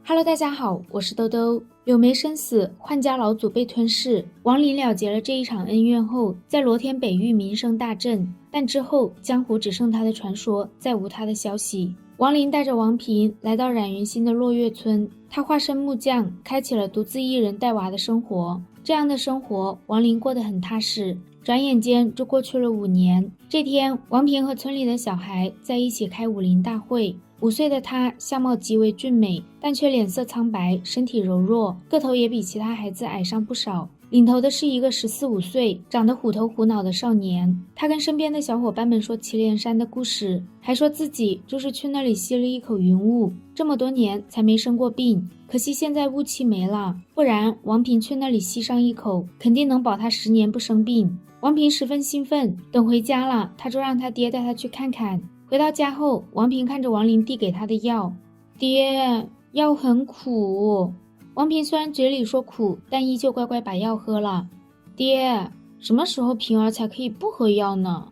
Hello，大家好，我是兜兜。柳眉身死，幻家老祖被吞噬，王林了结了这一场恩怨后，在罗天北域名声大振，但之后江湖只剩他的传说，再无他的消息。王林带着王平来到冉云心的落月村，他化身木匠，开启了独自一人带娃的生活。这样的生活，王林过得很踏实。转眼间就过去了5年。这天，王平和村里的小孩在一起开武林大会。5岁的他相貌极为俊美，但却脸色苍白，身体柔弱，个头也比其他孩子矮上不少。领头的是一个14、15岁、长得虎头虎脑的少年。他跟身边的小伙伴们说祁连山的故事，还说自己就是去那里吸了一口云雾，这么多年才没生过病。可惜现在雾气没了，不然王平去那里吸上一口，肯定能保他10年不生病。王平十分兴奋，等回家了，他就让他爹带他去看看。回到家后，王平看着王林递给他的药，爹，药很苦。王平虽然嘴里说苦，但依旧乖乖把药喝了。爹，什么时候平儿才可以不喝药呢？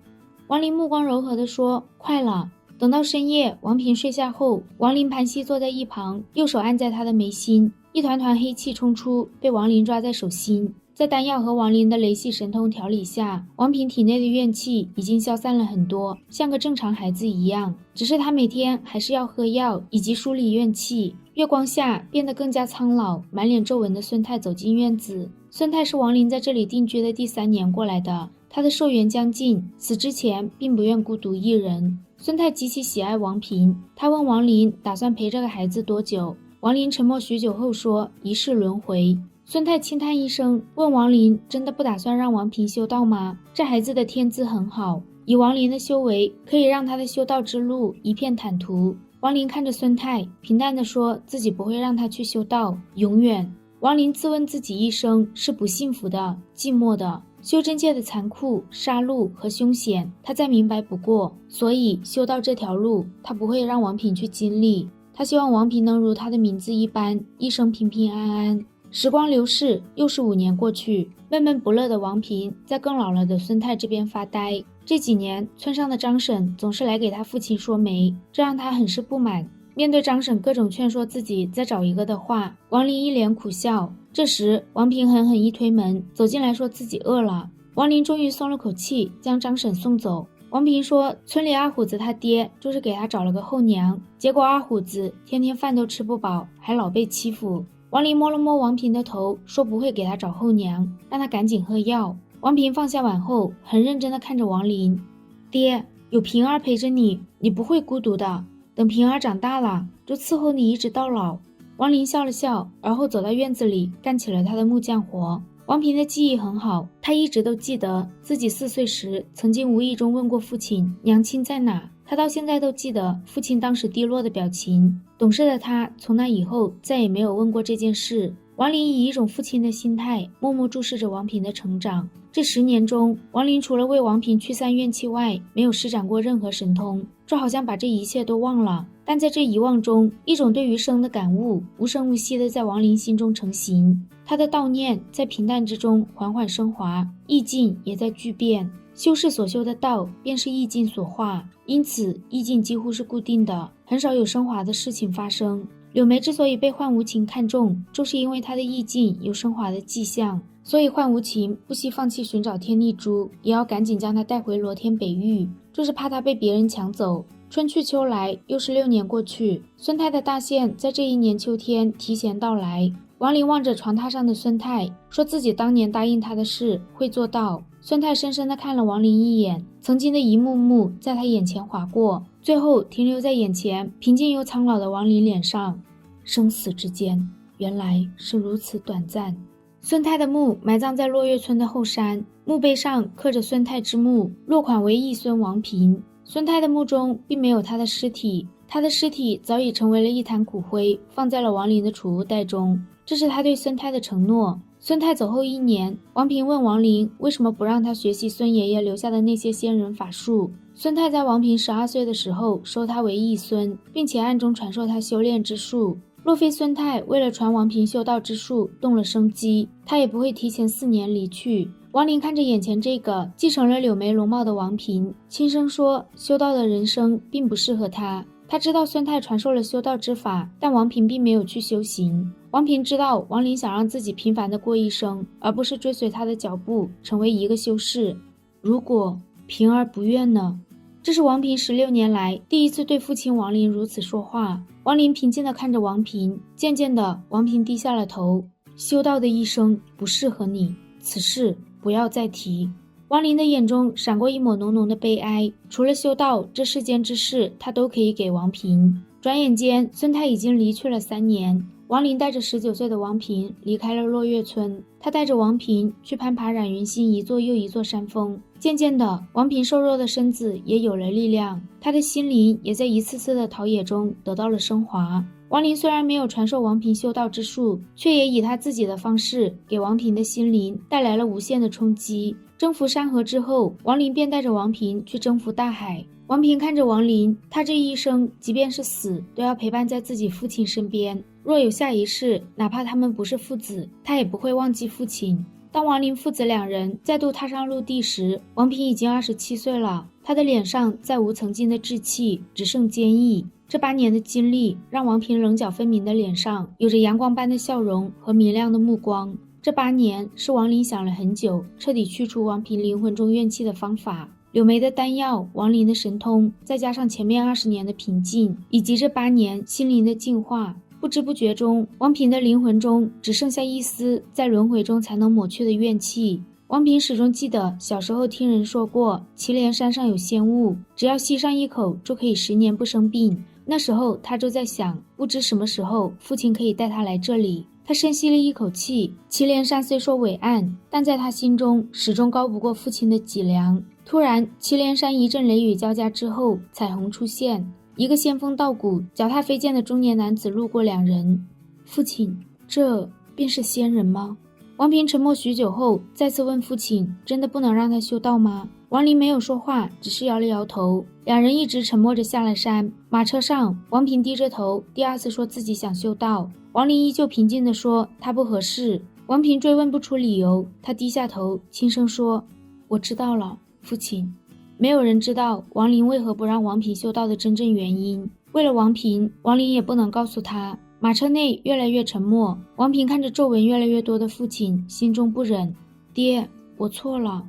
王林目光柔和地说，快了。等到深夜，王平睡下后，王林盘膝坐在一旁，右手按在他的眉心，一团团黑气冲出，被王林抓在手心。在丹药和王林的雷系神通调理下，王平体内的怨气已经消散了很多，像个正常孩子一样。只是他每天还是要喝药以及梳理怨气。月光下变得更加苍老，满脸皱纹的孙太走进院子。孙太是王林在这里定居的第3年过来的，他的寿元将近，死之前并不愿孤独一人。孙太极其喜爱王平，他问王林打算陪这个孩子多久。王林沉默许久后说，一世轮回。孙太轻叹一声，问王林真的不打算让王平修道吗？这孩子的天资很好，以王林的修为，可以让他的修道之路一片坦途。王林看着孙太，平淡地说自己不会让他去修道，永远。王林自问自己一生是不幸福的，寂寞的，修真界的残酷、杀戮和凶险，他再明白不过，所以修道这条路，他不会让王平去经历。他希望王平能如他的名字一般，一生平平安安。时光流逝，又是5年过去，闷闷不乐的王平在更老了的孙太这边发呆。这几年，村上的张婶总是来给他父亲说媒，这让他很是不满。面对张婶各种劝说自己再找一个的话，王林一脸苦笑。这时，王平狠狠一推门，走进来说自己饿了。王林终于松了口气，将张婶送走。王平说，村里二虎子他爹就是给他找了个后娘，结果二虎子天天饭都吃不饱，还老被欺负。王林摸了摸王平的头，说不会给他找后娘，让他赶紧喝药。王平放下碗后，很认真地看着王林，爹，有平儿陪着你，你不会孤独的，等平儿长大了，就伺候你一直到老。王林笑了笑，而后走到院子里，干起了他的木匠活。王平的记忆很好，他一直都记得自己4岁时曾经无意中问过父亲娘亲在哪，他到现在都记得父亲当时低落的表情。懂事的他从那以后再也没有问过这件事。王林以一种父亲的心态默默注视着王平的成长。这10年中，王林除了为王平驱散怨气外，没有施展过任何神通，就好像把这一切都忘了。但在这遗忘中，一种对于生的感悟无声无息地在王林心中成型。他的悼念在平淡之中缓缓升华，意境也在巨变。修士所修的道便是意境所化，因此意境几乎是固定的，很少有升华的事情发生。柳眉之所以被幻无情看中，就是因为他的意境有升华的迹象，所以幻无情不惜放弃寻找天地珠，也要赶紧将他带回罗天北域，就是怕他被别人抢走。春去秋来，又是6年过去，孙太的大限在这一年秋天提前到来。王林望着床榻上的孙太，说自己当年答应他的事会做到。孙太深深地看了王林一眼，曾经的一幕幕在他眼前划过，最后停留在眼前平静又苍老的王林脸上。生死之间，原来是如此短暂。孙太的墓埋葬在落月村的后山，墓碑上刻着孙太之墓，落款为义孙王平。孙太的墓中并没有他的尸体，他的尸体早已成为了一坛骨灰，放在了王林的储物袋中。这是他对孙太的承诺。孙太走后1年，王平问王林为什么不让他学习孙爷爷留下的那些仙人法术。孙太在王平12岁的时候收他为义孙，并且暗中传授他修炼之术。若非孙太为了传王平修道之术动了生机，他也不会提前4年离去。王林看着眼前这个继承了柳眉容貌的王平，轻声说，修道的人生并不适合他，他知道孙太传授了修道之法，但王平并没有去修行。王平知道王林想让自己平凡的过一生，而不是追随他的脚步，成为一个修士。如果平儿不愿呢？这是王平16年来第一次对父亲王林如此说话。王林平静地看着王平，渐渐的，王平低下了头。修道的一生不适合你，此事不要再提。王林的眼中闪过一抹浓浓的悲哀，除了修道，这世间之事他都可以给王平。转眼间，孙太已经离去了3年。王林带着19岁的王平离开了落月村，他带着王平去攀爬冉云新一座又一座山峰。渐渐的，王平瘦弱的身子也有了力量，他的心灵也在一次次的陶冶中得到了升华。王林虽然没有传授王平修道之术，却也以他自己的方式给王平的心灵带来了无限的冲击。征服山河之后，王林便带着王平去征服大海。王平看着王林，他这一生即便是死，都要陪伴在自己父亲身边。若有下一世，哪怕他们不是父子，他也不会忘记父亲。当王林父子2人再度踏上陆地时，王平已经27岁了，他的脸上再无曾经的稚气，只剩坚毅。这8年的经历让王平棱角分明的脸上有着阳光般的笑容和明亮的目光。这8年是王林想了很久，彻底去除王平灵魂中怨气的方法。柳梅的丹药，王林的神通，再加上前面20年的平静，以及这8年心灵的净化，不知不觉中，王平的灵魂中只剩下一丝在轮回中才能抹去的怨气。王平始终记得小时候听人说过，祁连山上有仙雾，只要吸上一口就可以10年不生病。那时候他就在想，不知什么时候父亲可以带他来这里。他深吸了一口气，祁连山虽说伟岸，但在他心中始终高不过父亲的脊梁。突然，祁连山一阵雷雨交加之后，彩虹出现，一个仙风道骨、脚踏飞剑的中年男子路过2人。父亲，这便是仙人吗？王平沉默许久后，再次问父亲：“真的不能让他修道吗？”王林没有说话，只是摇了摇头。2人一直沉默着下了山。马车上，王平低着头，第2次说自己想修道。王林依旧平静地说：“他不合适。”王平追问不出理由，他低下头，轻声说：“我知道了，父亲。”没有人知道王林为何不让王平修道的真正原因。为了王平，王林也不能告诉他。马车内越来越沉默，王平看着皱纹越来越多的父亲，心中不忍。爹，我错了。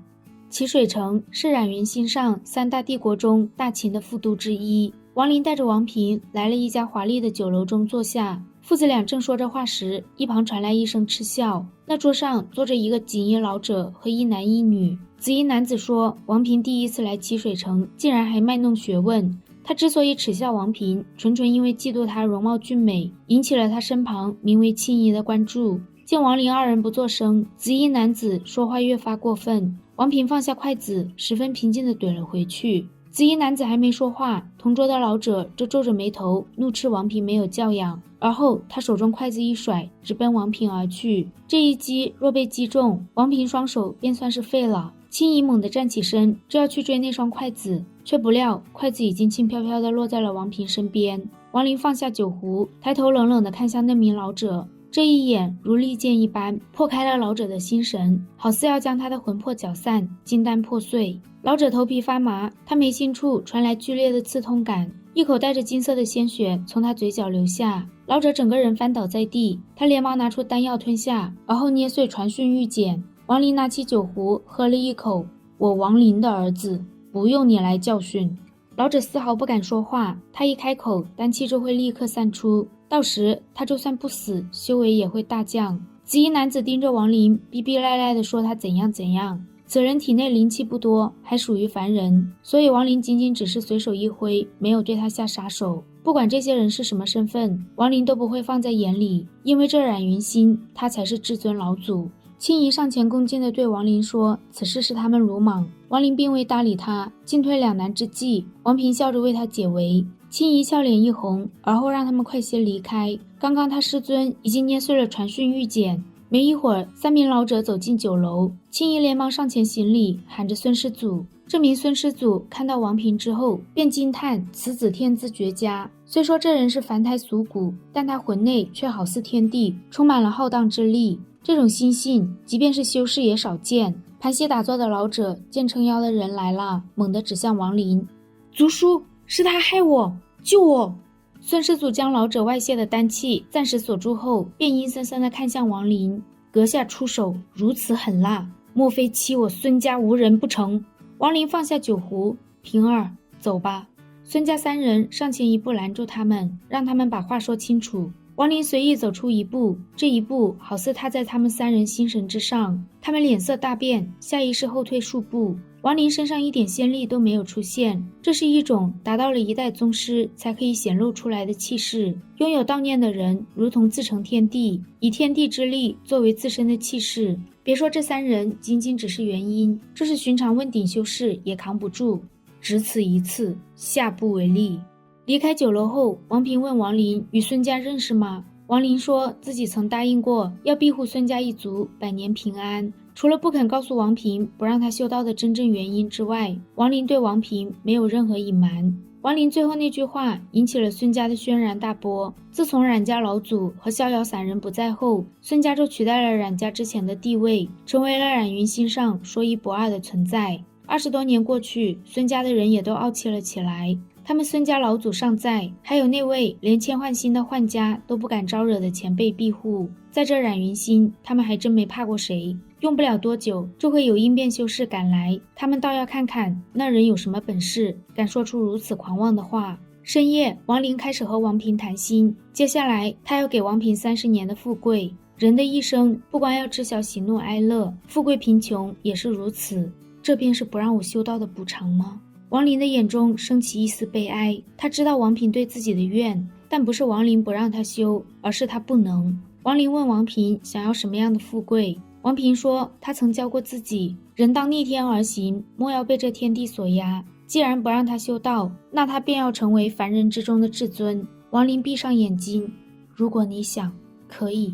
祁水城是冉云新上3大帝国中大秦的副都之一。王林带着王平来了一家华丽的酒楼中坐下，父子俩正说着话时，一旁传来一声嗤笑。那桌上坐着一个锦衣老者和一男一女。紫衣男子说，王平第一次来祁水城，竟然还卖弄学问。他之所以耻笑王平，纯纯因为嫉妒他容貌俊美，引起了他身旁名为青衣的关注。见王林2人不作声，紫衣男子说话越发过分。王平放下筷子，十分平静地怼了回去。紫衣男子还没说话，同桌的老者就皱着眉头，怒斥王平没有教养。而后他手中筷子一甩，直奔王平而去。这一击若被击中，王平双手便算是废了。青衣猛地站起身，就要去追那双筷子，却不料筷子已经轻飘飘地落在了王平身边。王林放下酒壶，抬头冷冷地看向那名老者，这一眼如利剑一般破开了老者的心神，好似要将他的魂魄搅散，筋丹破碎。老者头皮发麻，他眉心处传来剧烈的刺痛感，一口带着金色的鲜血从他嘴角流下。老者整个人翻倒在地，他连忙拿出丹药吞下，而后捏碎传讯玉简。王林拿起酒壶喝了一口，我王林的儿子，不用你来教训。老者丝毫不敢说话，他一开口，丹气就会立刻散出，到时他就算不死，修为也会大降。紫衣男子盯着王林，逼逼赖赖地说他怎样怎样。此人体内灵气不多，还属于凡人，所以王林仅仅只是随手一挥，没有对他下杀手。不管这些人是什么身份，王林都不会放在眼里，因为这冉云新，他才是至尊老祖。青衣上前恭敬地对王林说，此事是他们鲁莽。王林并未搭理他，进退两难之际，王平笑着为他解围。青衣笑脸一红，而后让他们快些离开。刚刚他师尊已经捏碎了传讯玉简。没一会儿，3名老者走进酒楼，青衣连忙上前行礼，喊着孙师祖。这名孙师祖看到王平之后，便惊叹此子天资绝佳。虽说这人是凡胎俗骨，但他魂内却好似天地，充满了浩荡之力。这种心性，即便是修士也少见。盘膝打坐的老者见撑腰的人来了，猛地指向王林：“族叔，是他害我！救我！孙世祖将老者外泄的丹气暂时锁住后，便阴森森地看向王林，阁下出手如此狠辣，莫非欺我孙家无人不成？王林放下酒壶，平儿，走吧。孙家三人上前一步拦住他们，让他们把话说清楚。王林随意走出一步，这一步好似踏在他们三人心神之上，他们脸色大变，下意识后退数步。王林身上一点仙力都没有出现，这是一种达到了一代宗师才可以显露出来的气势。拥有道念的人如同自成天地，以天地之力作为自身的气势。别说这三人仅仅只是元婴，就是寻常问鼎修士也扛不住。只此一次，下不为例。离开酒楼后，王平问王林与孙家认识吗？王林说自己曾答应过要庇护孙家一族百年平安，除了不肯告诉王平不让他修道的真正原因之外，王林对王平没有任何隐瞒。王林最后那句话引起了孙家的轩然大波。自从冉家老祖和逍遥散人不在后，孙家就取代了冉家之前的地位，成为了冉云心上说一不二的存在。20多年过去，孙家的人也都傲气了起来。他们孙家老祖尚在，还有那位连千换心的宦家都不敢招惹的前辈庇护，在这冉云心，他们还真没怕过谁。用不了多久，就会有应变修士赶来，他们倒要看看那人有什么本事，敢说出如此狂妄的话。深夜，王林开始和王平谈心，接下来他要给王平30年的富贵。人的一生，不光要知晓喜怒哀乐，富贵贫穷也是如此。这便是不让我修道的补偿吗？王林的眼中升起一丝悲哀，他知道王平对自己的怨，但不是王林不让他修，而是他不能。王林问王平想要什么样的富贵，王平说他曾教过自己，人当逆天而行，莫要被这天地所压。既然不让他修道，那他便要成为凡人之中的至尊。王林闭上眼睛，如果你想，可以。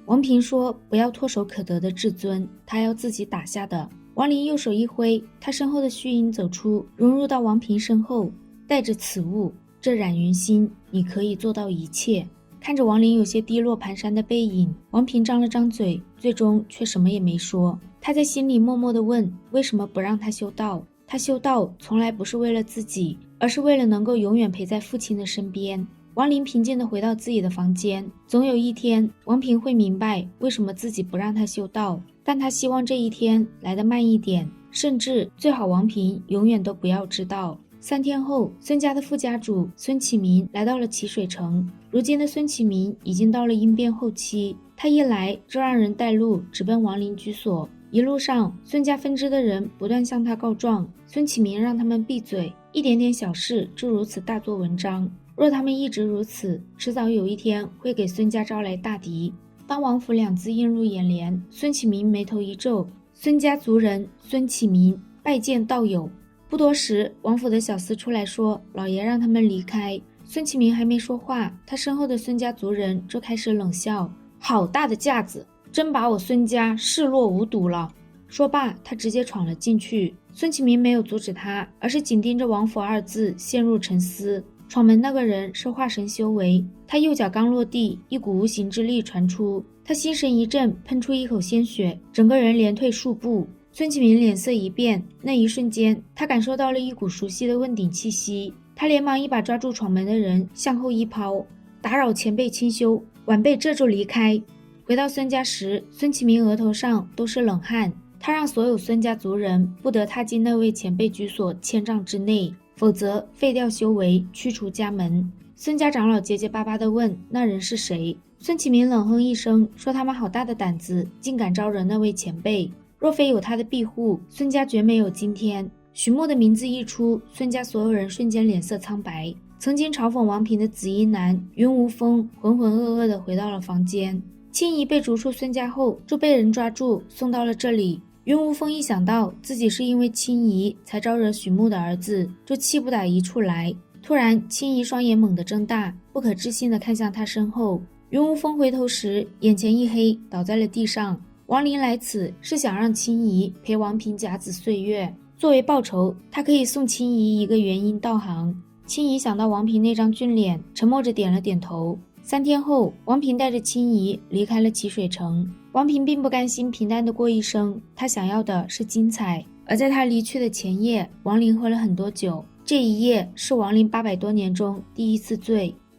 王平说不要唾手可得的至尊，他要自己打下的。王林右手一挥，他身后的虚影走出，融入到王平身后，带着此物，这冉云心，你可以做到一切。看着王林有些低落蹒跚的背影，王平张了张嘴，最终却什么也没说。他在心里默默地问，为什么不让他修道？他修道从来不是为了自己，而是为了能够永远陪在父亲的身边。王林平静地回到自己的房间，总有一天，王平会明白为什么自己不让他修道，但他希望这一天来得慢一点，甚至最好王平永远都不要知道。3天后，孙家的副家主孙启民来到了齐水城。如今的孙启民已经到了应变后期，他一来就让人带路直奔王林居所。一路上，孙家分支的人不断向他告状，孙启民让他们闭嘴，一点点小事就如此大做文章。若他们一直如此，迟早有一天会给孙家招来大敌。当王府2字映入眼帘，孙启民眉头一皱，孙家族人孙启民拜见道友。不多时，王府的小厮出来说，老爷让他们离开。孙启民还没说话，他身后的孙家族人就开始冷笑，好大的架子，真把我孙家视若无睹了。说罢，他直接闯了进去。孙启民没有阻止他，而是紧盯着王府2字，陷入沉思。闯门那个人是化神修为，他右脚刚落地，一股无形之力传出，他心神一震，喷出一口鲜血，整个人连退数步。孙启民脸色一变，那一瞬间，他感受到了一股熟悉的问鼎气息，他连忙一把抓住闯门的人，向后一抛，打扰前辈清修，晚辈这就离开。回到孙家时，孙启民额头上都是冷汗，他让所有孙家族人不得踏进那位前辈居所1000丈之内，否则废掉修为，驱除家门。孙家长老结结巴巴地问那人是谁。孙启民冷哼一声，说他们好大的胆子，竟敢招惹那位前辈，若非有他的庇护，孙家绝没有今天。许墨的名字一出，孙家所有人瞬间脸色苍白。曾经嘲讽王平的紫衣男云无风浑浑噩噩地回到了房间。青怡被逐出孙家后，就被人抓住送到了这里。云无风一想到自己是因为青怡才招惹许木的儿子，就气不打一处来。突然，青怡双眼猛地睁大，不可置信地看向他身后。云无风回头时，眼前一黑，倒在了地上。王林来此是想让青怡陪王平甲子岁月，作为报酬，他可以送青怡一个元婴道行。青怡想到王平那张俊脸，沉默着点了点头。3天后，王平带着青怡离开了齐水城。王平并不甘心平淡地过一生，他想要的是精彩。而在他离去的前夜，王林喝了很多酒，这一夜是亡灵800多年中第一次醉。